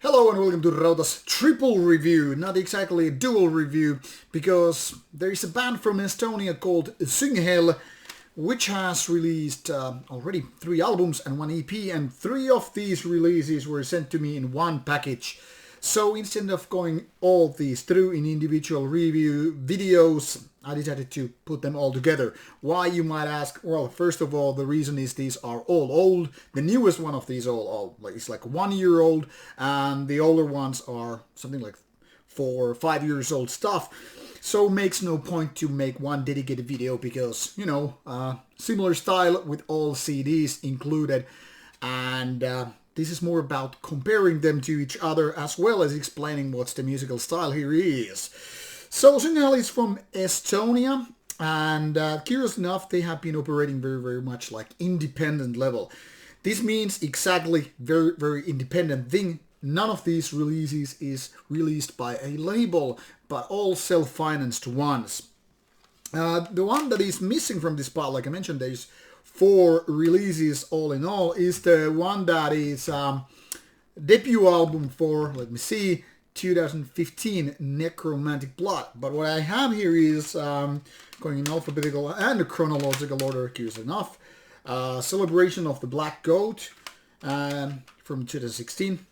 Hello and welcome to Rauta's triple review, not exactly a dual review, because there is a band from Estonia called Süngehel, which has released already 3 albums and 1 EP, and 3 of these releases were sent to me in one package. So instead of going all these through in individual review videos, I decided to put them all together. Why, you might ask? Well, first of all, the reason is these are all old. The newest one of these is like 1 year old, and the older ones are something like 4 or 5 years old stuff. So it makes no point to make one dedicated video because, similar style with all CDs included, and this is more about comparing them to each other as well as explaining what's the musical style here is. So Süngehel is from Estonia, and curious enough, they have been operating very much like independent level. This means exactly very independent thing. None of these releases is released by a label, but all self-financed ones. The one that is missing from this part, like I mentioned, there's 4 releases all in all, is the one that is debut album for, 2015, Necromantic Blood. But what I have here is, going in alphabetical and chronological order, curious enough, Celebration of the Black Goat from 2016,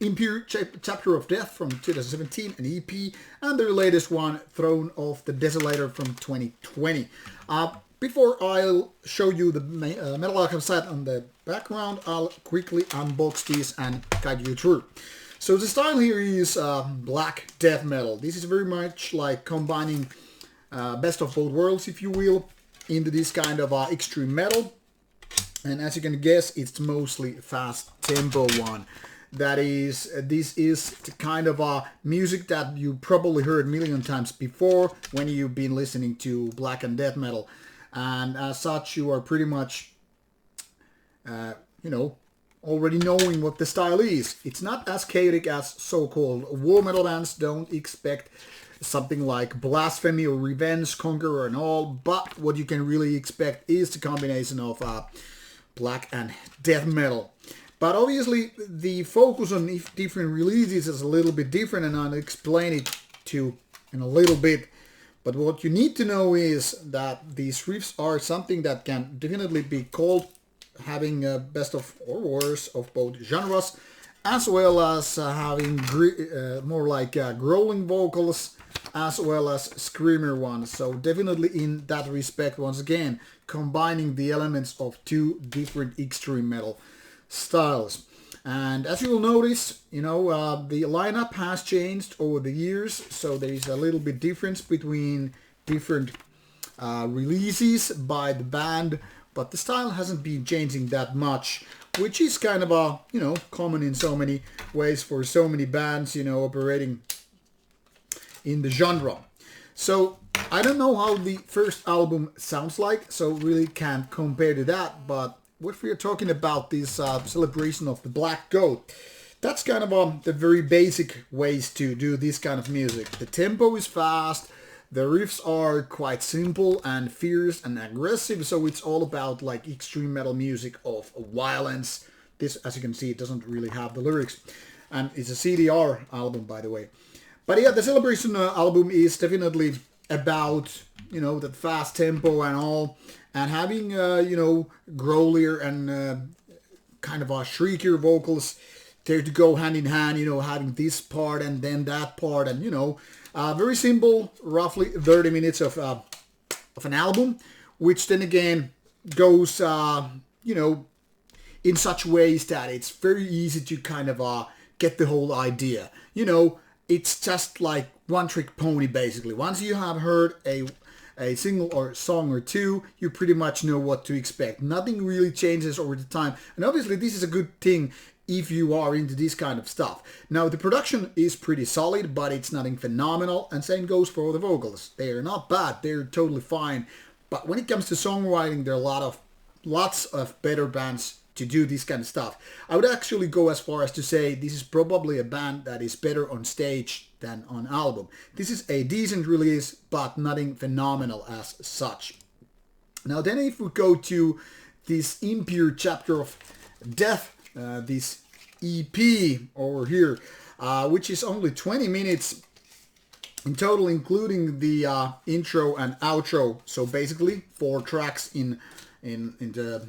Impure Chapter of Death from 2017, an EP, and their latest one, Throne of the Desolator from 2020. Before I'll show you the Metal Archive site on the background, I'll quickly unbox these and guide you through. So the style here is black death metal. This is very much like combining best of both worlds, if you will, into this kind of extreme metal. And as you can guess, it's mostly fast tempo one. This is the kind of music that you probably heard a million times before when you've been listening to black and death metal. And as such, you are pretty much, already knowing what the style is. It's not as chaotic as so-called war metal bands. Don't expect something like Blasphemy or Revenge, Conqueror and all. But what you can really expect is the combination of black and death metal. But obviously, the focus on different releases is a little bit different, and I'll explain it to in a little bit. But what you need to know is that these riffs are something that can definitely be called having best of or worst of both genres, as well as having more like growling vocals, as well as screamer ones. So definitely in that respect, once again, combining the elements of 2 different extreme metal styles. And as you will notice, the lineup has changed over the years, so there is a little bit difference between different releases by the band, but the style hasn't been changing that much, which is kind of common in so many ways for so many bands, operating in the genre. So I don't know how the first album sounds like, so really can't compare to that, but what we are talking about, this Celebration of the Black Goat, that's kind of the very basic ways to do this kind of music. The tempo is fast, the riffs are quite simple and fierce and aggressive, so it's all about like extreme metal music of violence. This, as you can see, it doesn't really have the lyrics, and it's a CDR album, by the way. But yeah, the Celebration album is definitely about, that fast tempo and all, and having, growlier and kind of shriekier vocals there to go hand in hand, having this part and then that part, and, very simple, roughly 30 minutes of an album, which then again goes, in such ways that it's very easy to kind of get the whole idea. It's just like one trick pony, basically. Once you have heard a single or song or 2, you pretty much know what to expect. Nothing really changes over the time. And obviously this is a good thing if you are into this kind of stuff. Now the production is pretty solid, but it's nothing phenomenal. And same goes for the vocals. They are not bad. They're totally fine. But when it comes to songwriting, there are lots of better bands to do this kind of stuff. I would actually go as far as to say this is probably a band that is better on stage than on album. This is a decent release, but nothing phenomenal as such. Now then, if we go to this Impure Chapter of Death, this EP over here, which is only 20 minutes in total, including the intro and outro. So basically 4 tracks in the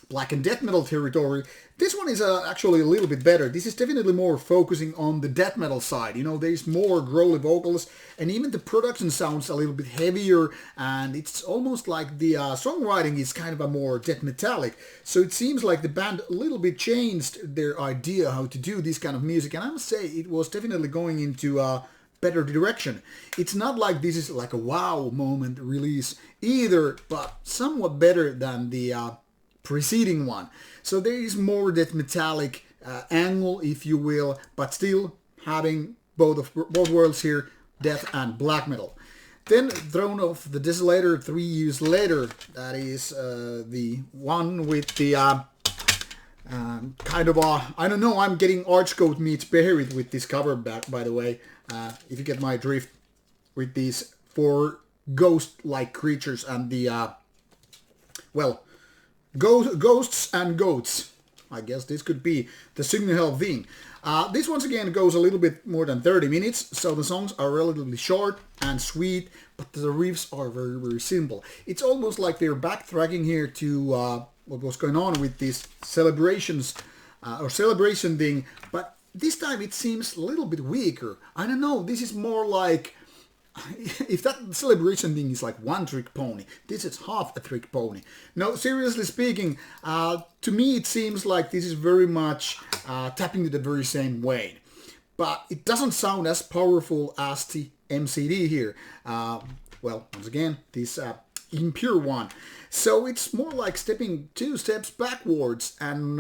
black and death metal territory. This one is actually a little bit better. This is definitely more focusing on the death metal side. You know, there's more growly vocals, and even the production sounds a little bit heavier, and it's almost like the songwriting is kind of a more death metallic. So it seems like the band a little bit changed their idea how to do this kind of music, and I must say it was definitely going into a better direction. It's not like this is like a wow moment release either, but somewhat better than the preceding one. So there is more death metallic angle, if you will, but still having both worlds here, death and black metal. Then Throne of the Desolator 3 years later, that is the one with the kind of I don't know, I'm getting Archgoat meets Buried with this cover back, by the way, if you get my drift, with these 4 ghost-like creatures and the, well, ghosts and goats. I guess this could be the Süngehel thing. This once again goes a little bit more than 30 minutes, so the songs are relatively short and sweet, but the riffs are very, very simple. It's almost like they're backtracking here to what was going on with these celebrations or celebration thing, but this time it seems a little bit weaker. I don't know, this is more like, if that celebration thing is like one trick pony, this is half a trick pony. No, seriously speaking, to me it seems like this is very much tapping to the very same vein. But it doesn't sound as powerful as the MCD here. Well, once again, this Impure one. So it's more like stepping 2 steps backwards and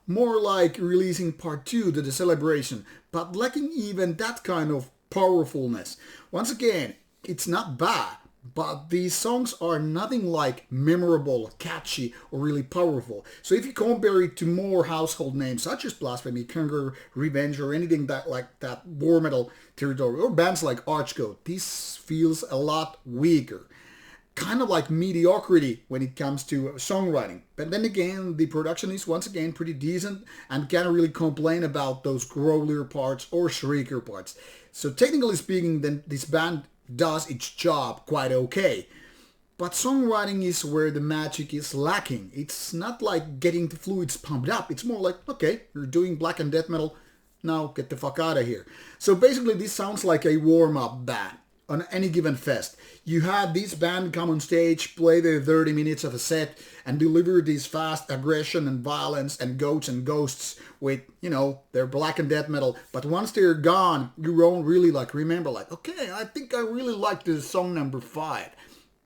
more like releasing part 2 to the celebration, but lacking even that kind of powerfulness. Once again, it's not bad, but these songs are nothing like memorable, catchy, or really powerful. So if you compare it to more household names such as Blasphemy, Conquer, Revenge, or anything that like that war metal territory, or bands like Archgoat, this feels a lot weaker. Kind of like mediocrity when it comes to songwriting. But then again, the production is once again pretty decent and can't really complain about those growlier parts or shrieker parts. So technically speaking, then this band does its job quite okay. But songwriting is where the magic is lacking. It's not like getting the fluids pumped up. It's more like, okay, you're doing black and death metal, now get the fuck out of here. So basically this sounds like a warm-up band on any given fest. You had this band come on stage, play their 30 minutes of a set, and deliver this fast aggression and violence and goats and ghosts with, you know, their black and death metal. But once they're gone, you won't really like remember like, okay, I think I really like this song number 5.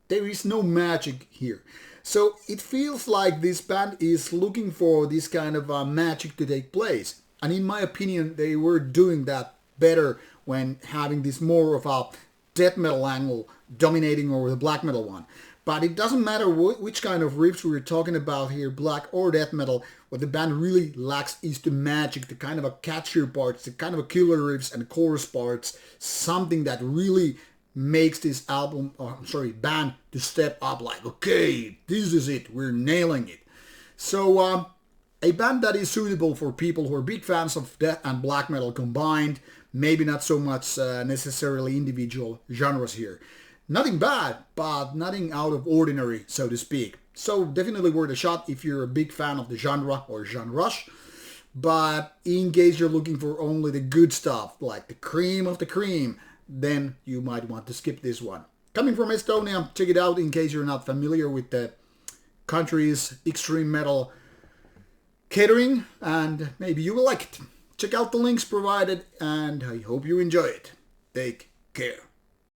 There is no magic here. So it feels like this band is looking for this kind of magic to take place. And in my opinion, they were doing that better when having this more of a death metal angle dominating over the black metal one. But it doesn't matter which kind of riffs we're talking about here, black or death metal, what the band really lacks is the magic, the kind of a catchier parts, the kind of a killer riffs and chorus parts, something that really makes this band to step up like, okay, this is it, we're nailing it. So a band that is suitable for people who are big fans of death and black metal combined, maybe not so much necessarily individual genres here. Nothing bad, but nothing out of ordinary, so to speak. So definitely worth a shot if you're a big fan of the genre or genres. But in case you're looking for only the good stuff, like the cream of the cream, then you might want to skip this one. Coming from Estonia, check it out in case you're not familiar with the country's extreme metal catering, and maybe you will like it. Check out the links provided, and I hope you enjoy it. Take care.